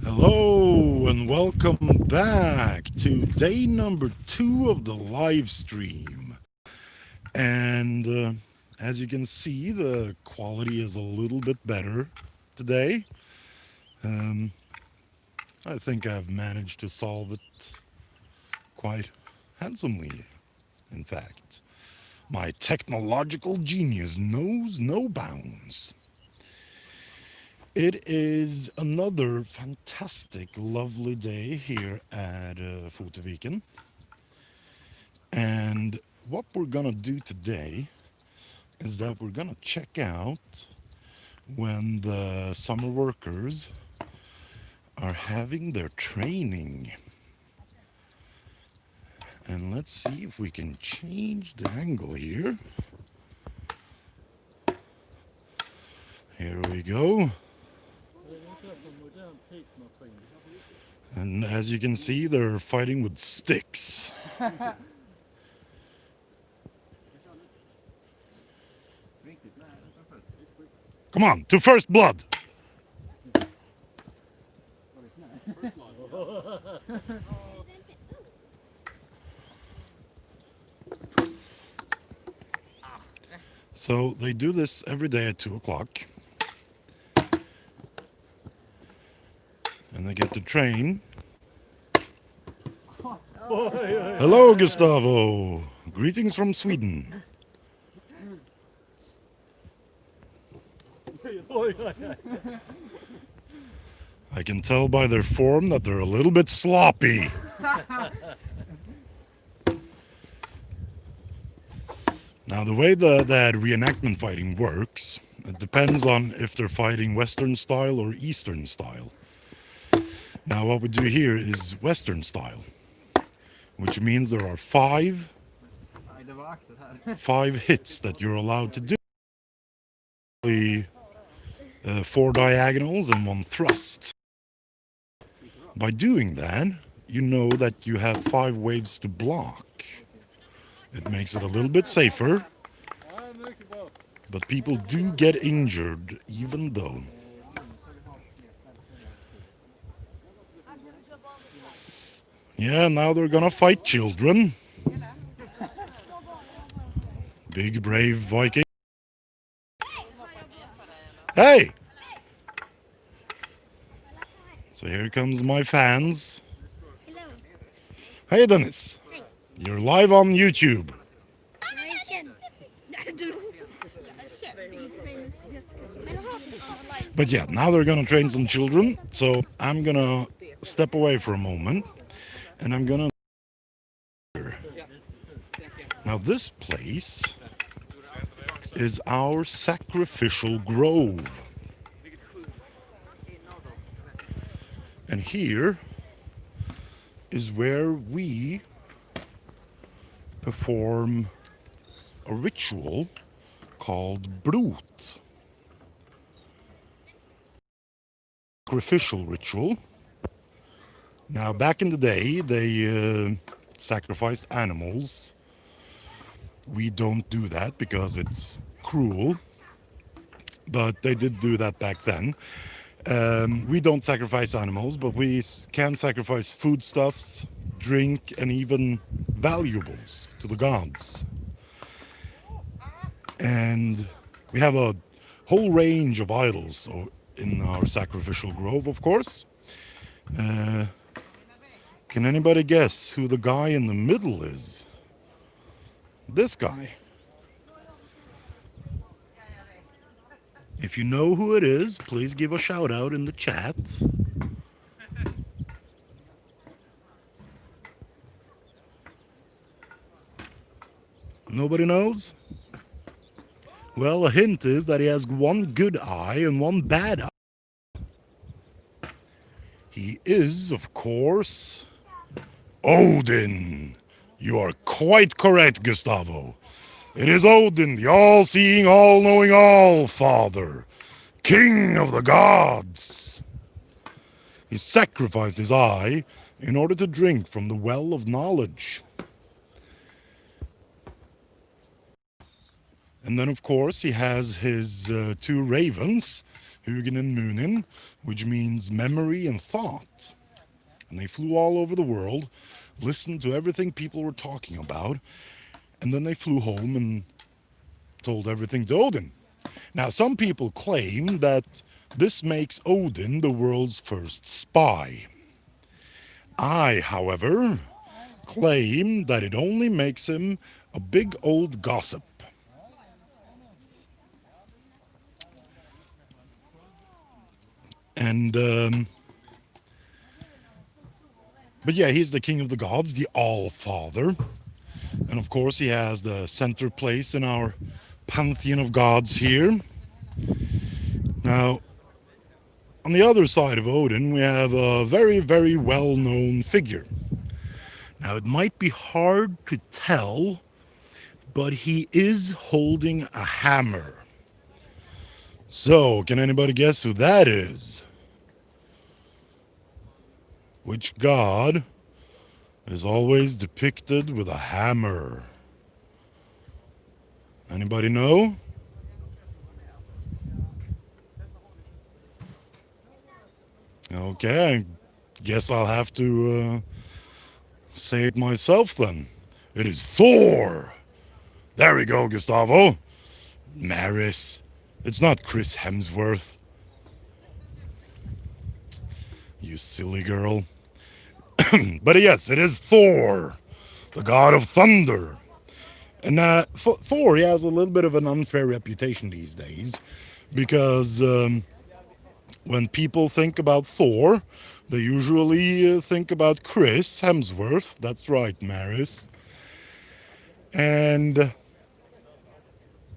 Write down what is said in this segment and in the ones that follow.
Hello and welcome back to day number 2 of the live stream. And as you can see, the quality is a little bit better today. Um, I think I've managed to solve it quite handsomely, in fact. My technological genius knows no bounds. It is another fantastic, lovely day here at Foteviken. And what we're gonna do today is that we're gonna check out when the summer workers are having their training. And let's see if we can change the angle here. Here we go. And as you can see, they're fighting with sticks. Come on, to first blood! So they do this every day at 2 o'clock. And they get to train. Hello, Gustavo. Greetings from Sweden. I can tell by their form that they're a little bit sloppy. Now, the way that reenactment fighting works, it depends on if they're fighting Western style or Eastern style. Now, what we do here is Western style, which means there are five hits that you're allowed to do. 4 diagonals and 1 thrust. By doing that, you know that you have 5 waves to block. It makes it a little bit safer, but people do get injured even though. Yeah, now they're gonna fight children. Big brave Viking. Hey! So here comes my fans. Hello. Hey Dennis, you're live on YouTube. But yeah, now they're gonna train some children, so I'm gonna step away for a moment and I'm gonna. Now this place is our sacrificial grove. And here is where we perform a ritual called brot. Sacrificial ritual. Now, back in the day, they sacrificed animals. We don't do that because it's cruel, but they did do that back then. We don't sacrifice animals, but we can sacrifice foodstuffs, drink, and even valuables to the gods. And we have a whole range of idols in our sacrificial grove, of course. Can anybody guess who the guy in the middle is? This guy. If you know who it is, please give a shout out in the chat. Nobody knows? Well, a hint is that he has 1 good eye and 1 bad eye. He is, of course, Odin. You are quite correct, Gustavo. It is Odin, the all-seeing, all-knowing All-Father, King of the gods. He sacrificed his eye in order to drink from the well of knowledge. And then, of course, he has his 2 ravens, Hugin and Munin, which means memory and thought. And they flew all over the world, listened to everything people were talking about, and then they flew home and told everything to Odin. Now, some people claim that this makes Odin the world's first spy. I, however, claim that it only makes him a big old gossip. And, but yeah, he's the king of the gods, the All-Father. And of course, he has the center place in our pantheon of gods here. Now, on the other side of Odin, we have a very, very well-known figure. Now, it might be hard to tell, but he is holding a hammer. So, can anybody guess who that is? Which god is always depicted with a hammer? Anybody know? Okay, I guess I'll have to say it myself then. It is Thor! There we go, Gustavo. Maris. It's not Chris Hemsworth. You silly girl. But yes, it is Thor, the god of thunder. And Thor, he has a little bit of an unfair reputation these days because when people think about Thor, they usually think about Chris Hemsworth. That's right, Maris. And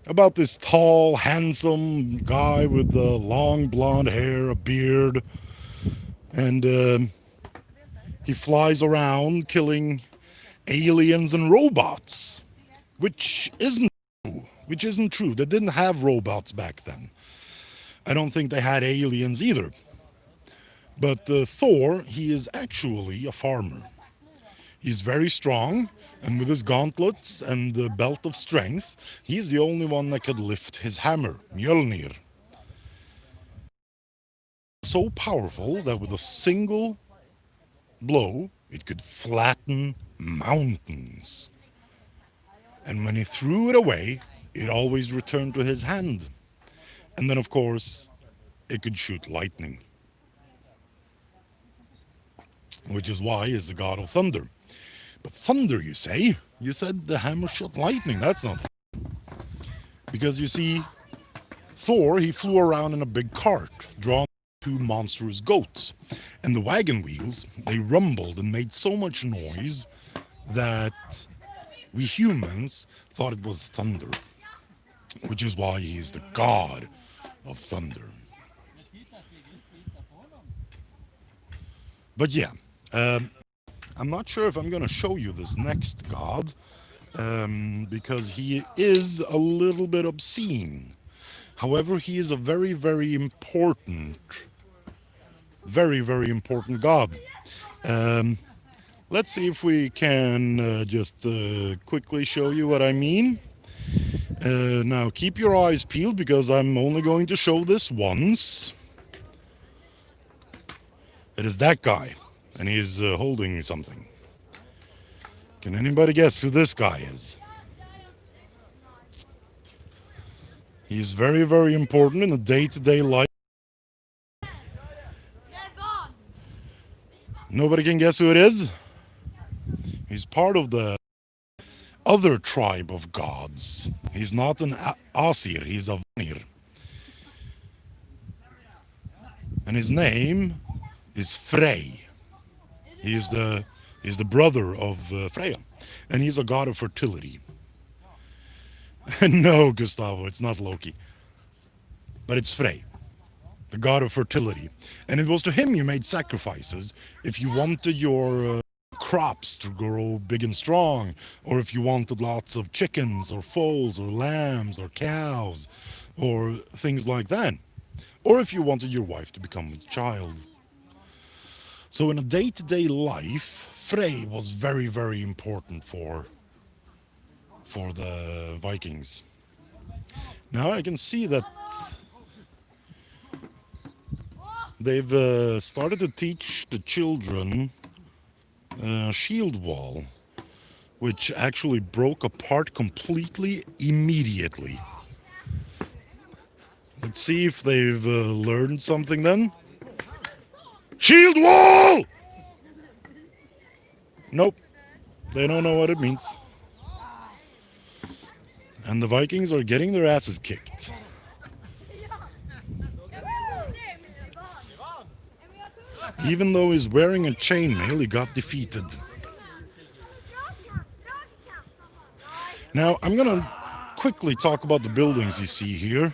about this tall, handsome guy with long blonde hair, a beard, and he flies around killing aliens and robots, which isn't true. They didn't have robots back then. I don't think they had aliens either. But Thor, he is actually a farmer. He's very strong, and with his gauntlets and the belt of strength, he's the only one that could lift his hammer, Mjolnir. So powerful that with a single blow, it could flatten mountains. And when he threw it away, it always returned to his hand. And then, of course, it could shoot lightning, which is why he's the god of thunder. But thunder, you say? You said the hammer shot lightning. That's not. Because you see, Thor, he flew around in a big cart, drawn by two monstrous goats. And the wagon wheels, they rumbled and made so much noise that we humans thought it was thunder, which is why he's the god of thunder. But yeah, I'm not sure if I'm going to show you this next god, because he is a little bit obscene. However, he is a very, very important god. Let's see if we can just quickly show you what I mean. Now, keep your eyes peeled because I'm only going to show this once. It is that guy, and he's holding something. Can anybody guess who this guy is? He's very, very important in the day-to-day life. Nobody can guess who it is? He's part of the other tribe of gods. He's not an Asir, he's a Vanir. And his name is Frey. He's the brother of Freya. And he's a god of fertility. No, Gustavo, it's not Loki. But it's Frey, the god of fertility. And it was to him you made sacrifices if you wanted your crops to grow big and strong, or if you wanted lots of chickens or foals or lambs or cows or things like that, or if you wanted your wife to become with child. So in a day-to-day life, Frey was very, very important for the Vikings. Now I can see that they've started to teach the children shield wall, which actually broke apart completely immediately. Let's see if they've learned something then. Shield wall! Nope, they don't know what it means. And the Vikings are getting their asses kicked. Even though he's wearing a chainmail, he got defeated. Now, I'm gonna quickly talk about the buildings you see here.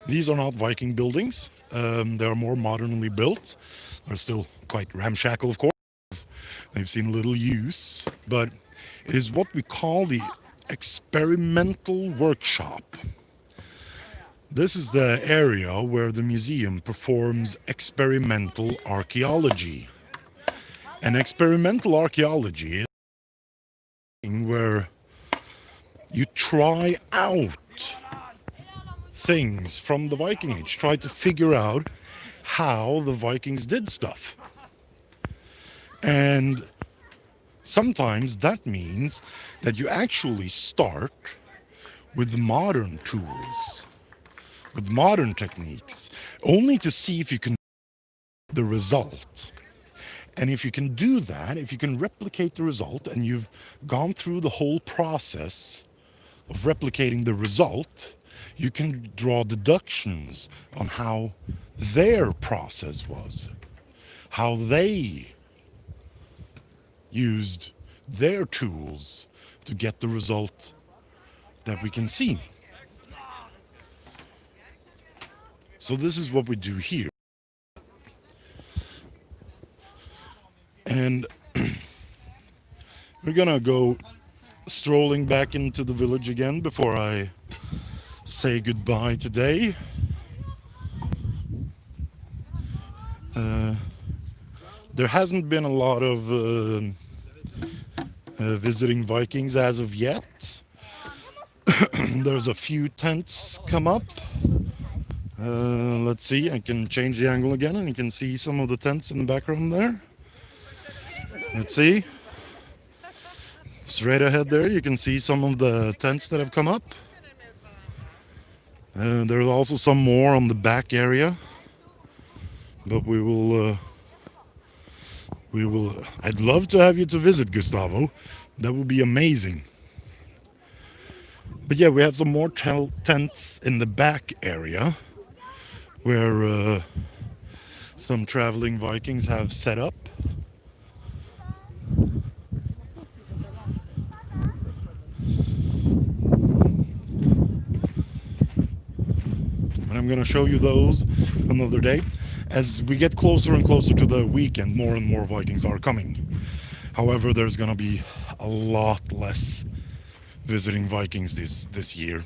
These are not Viking buildings. They are more modernly built. They're still quite ramshackle, of course. They've seen little use, but it is what we call the experimental workshop. This is the area where the museum performs experimental archaeology. And experimental archaeology is where you try out things from the Viking Age, try to figure out how the Vikings did stuff. And sometimes that means that you actually start with modern tools, with modern techniques, only to see if you can the result. And if you can do that, if you can replicate the result, and you've gone through the whole process of replicating the result, you can draw deductions on how their process was, how they used their tools to get the result that we can see. So this is what we do here. And we're gonna go strolling back into the village again before I say goodbye today. There hasn't been a lot of visiting Vikings as of yet. There's a few tents come up. Let's see, I can change the angle again and you can see some of the tents in the background there. Let's see. Straight ahead there you can see some of the tents that have come up. There's also some more on the back area. But we will, I'd love to have you to visit, Gustavo. That would be amazing. But yeah, we have some more tents in the back area where some traveling Vikings have set up. And I'm going to show you those another day. As we get closer and closer to the weekend, more and more Vikings are coming. However, there's going to be a lot less visiting Vikings this year.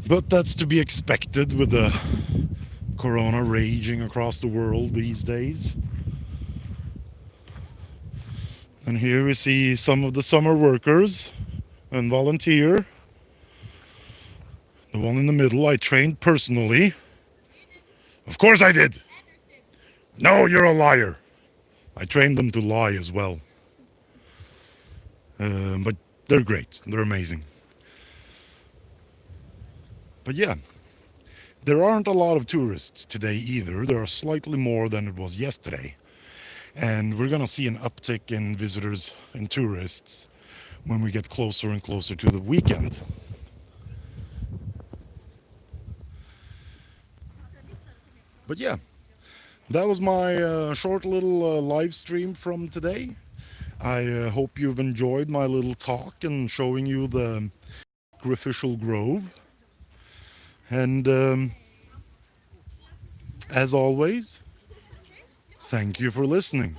But that's to be expected with the corona raging across the world these days. And here we see some of the summer workers and volunteer. The one in the middle I trained personally. Of course I did. No, you're a liar. I trained them to lie as well. But they're great. They're amazing. But yeah, there aren't a lot of tourists today either. There are slightly more than it was yesterday. And we're going to see an uptick in visitors and tourists when we get closer and closer to the weekend. But yeah, that was my short little live stream from today. I hope you've enjoyed my little talk and showing you the sacrificial grove. And as always, thank you for listening.